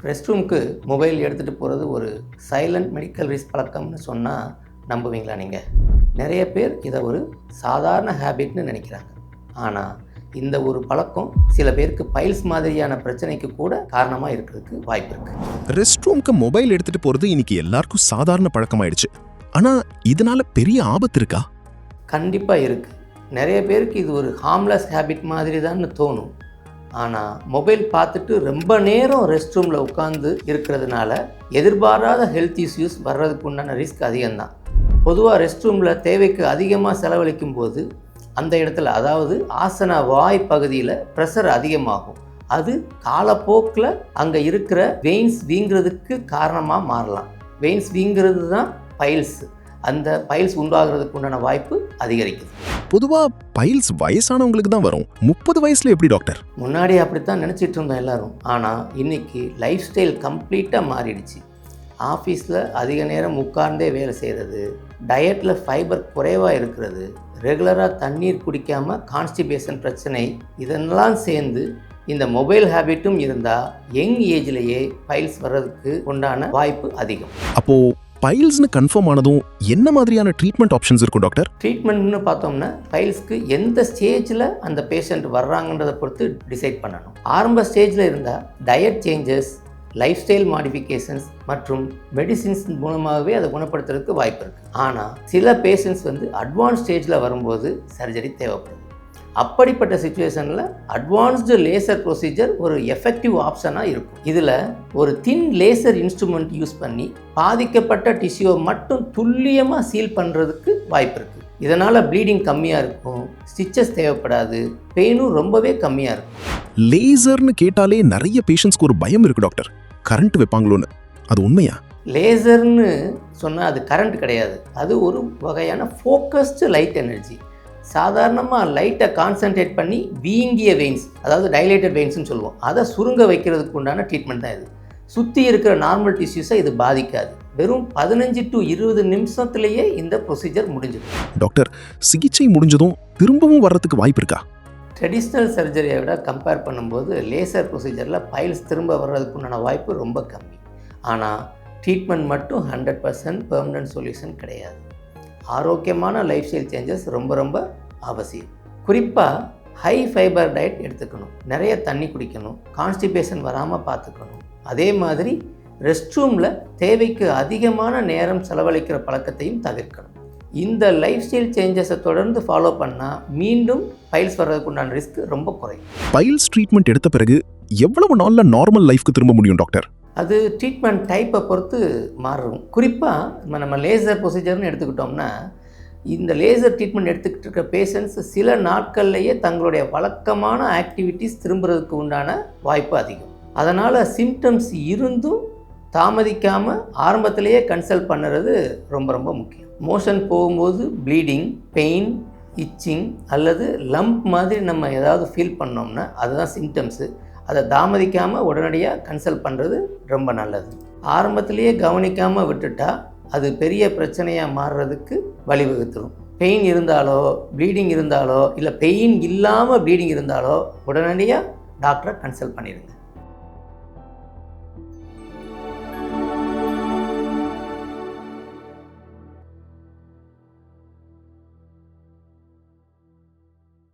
Rest ரூமுக்கு mobile எடுத்துகிட்டு போகிறது ஒரு சைலண்ட் மெடிக்கல் ரிஸ்க் பழக்கம்னு சொன்னால் நம்புவீங்களா நீங்கள்? நிறைய பேர் இதை ஒரு சாதாரண ஹேபிட்னு நினைக்கிறாங்க. ஆனால் இந்த ஒரு பழக்கம் சில பேருக்கு பைல்ஸ் மாதிரியான பிரச்சனைக்கு கூட காரணமாக இருக்கிறதுக்கு வாய்ப்பு இருக்குது. ரெஸ்ட் ரூமுக்கு மொபைல் எடுத்துகிட்டு போகிறது இன்னைக்கு எல்லாருக்கும் சாதாரண பழக்கமாயிடுச்சு. ஆனால் இதனால பெரிய ஆபத்து இருக்கா? கண்டிப்பாக இருக்குது. நிறைய பேருக்கு இது ஒரு ஹார்ம்லெஸ் ஹேபிட் மாதிரி தான் தோணும். ஆனால் மொபைல் பார்த்துட்டு ரொம்ப நேரம் ரெஸ்ட் ரூமில் உட்காந்து இருக்கிறதுனால எதிர்பாராத ஹெல்த் இஷ்யூஸ் வர்றதுக்கு உண்டான ரிஸ்க் அதிகம்தான். பொதுவாக ரெஸ்ட் ரூமில் தேவைக்கு அதிகமாக செலவழிக்கும் போது அந்த இடத்துல, அதாவது ஆசன வாய் பகுதியில் ப்ரெஷர் அதிகமாகும். அது காலப்போக்கில் அங்கே இருக்கிற வெயின்ஸ் வீங்கிறதுக்கு காரணமாக மாறலாம். வெயின்ஸ் வீங்கிறது தான் பைல்ஸ். அந்த பைல்ஸ் உண்டாகிறதுக்கு உண்டான வாய்ப்பு அதிகரிக்குது. பொதுவாக பைல்ஸ் வயசானவங்களுக்கு தான் வரும். 30 வயசுல எப்படி டாக்டர்? முன்னாடி அப்படித்தான் நினச்சிட்டு இருந்தோம் எல்லாரும். ஆனால் இன்னைக்கு லைஃப் ஸ்டைல் கம்ப்ளீட்டாக மாறிடுச்சு. ஆஃபீஸில் அதிக நேரம் உட்கார்ந்தே வேலை செய்கிறது, டயட்டில் ஃபைபர் குறைவாக இருக்கிறது, ரெகுலராக தண்ணீர் குடிக்காமல் கான்ஸ்டிபேஷன் பிரச்சனை, இதெல்லாம் சேர்ந்து இந்த மொபைல் ஹேபிட்டும் இருந்தால் யங் ஏஜ்லேயே பைல்ஸ் வர்றதுக்கு உண்டான வாய்ப்பு அதிகம். அப்போது பைல்ஸ்னு கன்ஃபார்ம் ஆனதும் என்ன மாதிரியான ட்ரீட்மெண்ட் ஆப்ஷன்ஸ் இருக்கும் டாக்டர்? ட்ரீட்மெண்ட்னு பார்த்தோம்னா பைல்ஸ்க்கு எந்த ஸ்டேஜில் அந்த பேஷண்ட் வர்றாங்கன்றதை பொறுத்து டிசைட் பண்ணணும். ஆரம்ப ஸ்டேஜில் இருந்தால் diet changes, life style modifications மற்றும் மெடிசின்ஸ் மூலமாகவே அதை குணப்படுத்துறதுக்கு வாய்ப்பு இருக்குது. ஆனால் சில பேஷண்ட்ஸ் அட்வான்ஸ் ஸ்டேஜில் வரும்போது சர்ஜரி தேவைப்படுது. அப்படிப்பட்ட சுச்சுவேஷனில் அட்வான்ஸ்டு லேசர் ப்ரொசீஜர் ஒரு எஃபெக்டிவ் ஆப்ஷனாக இருக்கும். இதில் ஒரு தின் லேசர் இன்ஸ்ட்ருமெண்ட் யூஸ் பண்ணி பாதிக்கப்பட்ட டிஷ்யூவை மட்டும் துல்லியமாக சீல் பண்ணுறதுக்கு வாய்ப்பு இருக்குது. இதனால் ப்ளீடிங் கம்மியாக இருக்கும், ஸ்டிச்சஸ் தேவைப்படாது, பெயினும் ரொம்பவே கம்மியாக இருக்கும். லேசர்னு கேட்டாலே நிறைய பேஷண்ட்ஸ்க்கு ஒரு பயம் இருக்குது டாக்டர். கரண்ட் வைப்பாங்களோன்னு, அது உண்மையா? லேசர்னு சொன்னால் அது கரண்ட் கிடையாது. அது ஒரு வகையான ஃபோக்கஸ்டு லைட் எனர்ஜி. சாதாரணமாக லைட்டை கான்சன்ட்ரேட் பண்ணி வீங்கிய வெயின்ஸ், அதாவது டைலேட்டட் வெயின்ஸ்னு சொல்லுவோம், அதை சுருங்க வைக்கிறதுக்கு உண்டான ட்ரீட்மெண்ட் தான் இது. சுற்றி இருக்கிற நார்மல் டிஷ்யூஸை இது பாதிக்காது. வெறும் 15 to 20 நிமிஷத்துலேயே இந்த ப்ரொசீஜர் முடிஞ்சிடும். டாக்டர், சிகிச்சை முடிஞ்சதும் திரும்பவும் வர்றதுக்கு வாய்ப்பு இருக்கா? ட்ரெடிஷ்னல் சர்ஜரியை விட கம்பேர் பண்ணும்போது லேசர் ப்ரொசீஜரில் பைல்ஸ் திரும்ப வர்றதுக்கு உண்டான வாய்ப்பு ரொம்ப கம்மி. ஆனால் ட்ரீட்மெண்ட் மட்டும் 100% பெர்மனன்ட் சொல்யூஷன் கிடையாது. ஆரோக்கியமான லைஃப் ஸ்டைல் சேஞ்சஸ் ரொம்ப அவசியம். குறிப்பாக ஹை ஃபைபர் டயட் எடுத்துக்கணும், நிறைய தண்ணி குடிக்கணும், கான்ஸ்டிபேஷன் வராமல் பார்த்துக்கணும். அதே மாதிரி ரெஸ்ட் ரூமில் தேவைக்கு அதிகமான நேரம் செலவழிக்கிற பழக்கத்தையும் தவிர்க்கணும். இந்த லைஃப் ஸ்டைல் சேஞ்சஸை தொடர்ந்து ஃபாலோ பண்ணால் மீண்டும் பைல்ஸ் வர்றதுக்கு உண்டான ரிஸ்க் ரொம்ப குறையும். பைல்ஸ் ட்ரீட்மெண்ட் எடுத்த பிறகு எவ்வளவு நாளில் நார்மல் லைஃப்க்கு திரும்ப முடியும் டாக்டர்? அது ட்ரீட்மெண்ட் டைப்பை பொறுத்து மாறும். குறிப்பாக நம்ம லேசர் ப்ரொசீஜர்னு எடுத்துக்கிட்டோம்னா, இந்த லேசர் ட்ரீட்மெண்ட் எடுத்துக்கிட்டு இருக்கிற பேஷண்ட்ஸ் சில நாட்கள்லேயே தங்களுடைய வழக்கமான ஆக்டிவிட்டீஸ் திரும்புறதுக்கு உண்டான வாய்ப்பு அதிகம். அதனால் சிம்டம்ஸ் இருந்தும் தாமதிக்காமல் ஆரம்பத்திலேயே கன்சல்ட் பண்ணுறது ரொம்ப முக்கியம். மோஷன் போகும்போது ப்ளீடிங், பெயின், இச்சிங் அல்லது லம்ப் மாதிரி நம்ம ஏதாவது ஃபீல் பண்ணோம்னா அதுதான் சிம்டம்ஸு. அதை தாமதிக்காமல் உடனடியாக கன்சல்ட் பண்ணுறது ரொம்ப நல்லது. ஆரம்பத்திலேயே கவனிக்காமல் விட்டுட்டா அது பெரிய பிரச்சனையாக மாறுறதுக்கு வழிவகுத்துரும். பெயின் இருந்தாலோ, ப்ளீடிங் இருந்தாலோ, இல்லை பெயின் இல்லாமல் ப்ளீடிங் இருந்தாலோ உடனடியாக டாக்டரை கன்சல்ட் பண்ணிடுங்க.